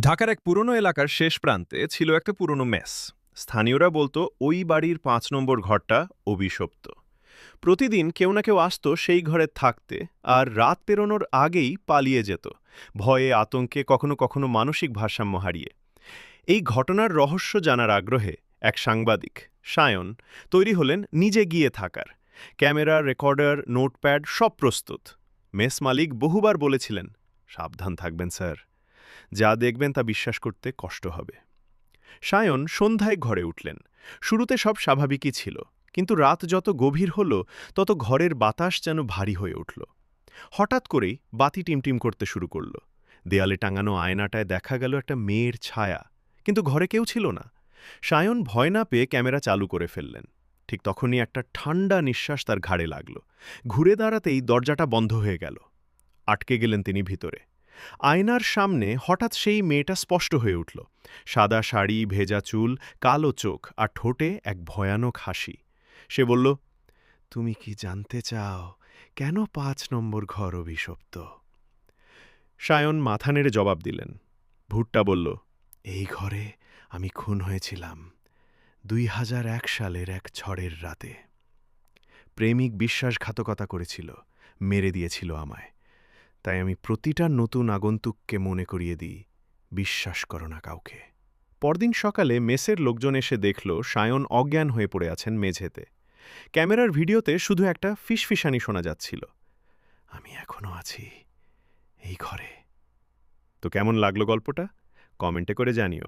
ঢাকার এক পুরনো এলাকার শেষ প্রান্তে ছিল একটা পুরনো মেস। স্থানীয়রা বলতো ওই বাড়ির ৫ নম্বর ঘরটা অভিশপ্ত। প্রতিদিন কেউ না কেউ আসতো সেই ঘরে থাকতে, আর রাত পেরোনোর আগেই পালিয়ে যেত, ভয়ে আতঙ্কে, কখনো কখনো মানসিক ভারসাম্য হারিয়ে। এই ঘটনার রহস্য জানার আগ্রহে এক সাংবাদিক, সায়ন, তৈরি হলেন নিজে গিয়ে থাকার। ক্যামেরা, রেকর্ডার, নোটপ্যাড সব প্রস্তুত। মেস মালিক বহুবার বলেছিলেন, সাবধান থাকবেন স্যার, যা দেখবেন তা বিশ্বাস করতে কষ্ট হবে। সায়ন সন্ধ্যায় ঘরে উঠলেন। শুরুতে সব স্বাভাবিকই ছিল, কিন্তু রাত যত গভীর হল তত ঘরের বাতাস যেন ভারী হয়ে উঠল। হঠাৎ করেই বাতি টিমটিম করতে শুরু করল। দেয়ালে টাঙানো আয়নাটায় দেখা গেল একটা মেয়ের ছায়া, কিন্তু ঘরে কেউ ছিল না। সায়ন ভয় না পেয়ে ক্যামেরা চালু করে ফেললেন। ঠিক তখনই একটা ঠান্ডা নিঃশ্বাস তার ঘাড়ে লাগল। ঘুরে দাঁড়াতেই দরজাটা বন্ধ হয়ে গেল। আটকে গেলেন তিনি ভিতরে। আয়নার সামনে হঠাৎ সেই মেয়েটা স্পষ্ট হয়ে উঠল। সাদা শাড়ি, ভেজা চুল, কালো চোখ, আর ঠোঁটে এক ভয়ানক হাসি। সে বলল, তুমি কি জানতে চাও কেন ৫ নম্বর ঘর অভিশপ্ত? সায়ন মাথা নেড়ে জবাব দিলেন। ভূতটা বলল, এই ঘরে আমি খুন হয়েছিলাম ২০০১ সালের এক ঝড়ের রাতে। প্রেমিক বিশ্বাসঘাতকতা করেছিল, মেরে দিয়েছিল আমায়। তাই আমি প্রতিটা নতুন আগন্তুককে মনে করিয়ে দিই, বিশ্বাস করো না কাউকে। পরদিন সকালে মেসের লোকজন এসে দেখল সায়ন অজ্ঞান হয়ে পড়ে আছেন মেঝেতে। ক্যামেরার ভিডিওতে শুধু একটা ফিসফিসানি শোনা যাচ্ছিল, আমি এখনো আছি এই ঘরে। তো কেমন লাগলো গল্পটা? কমেন্টে করে জানিও।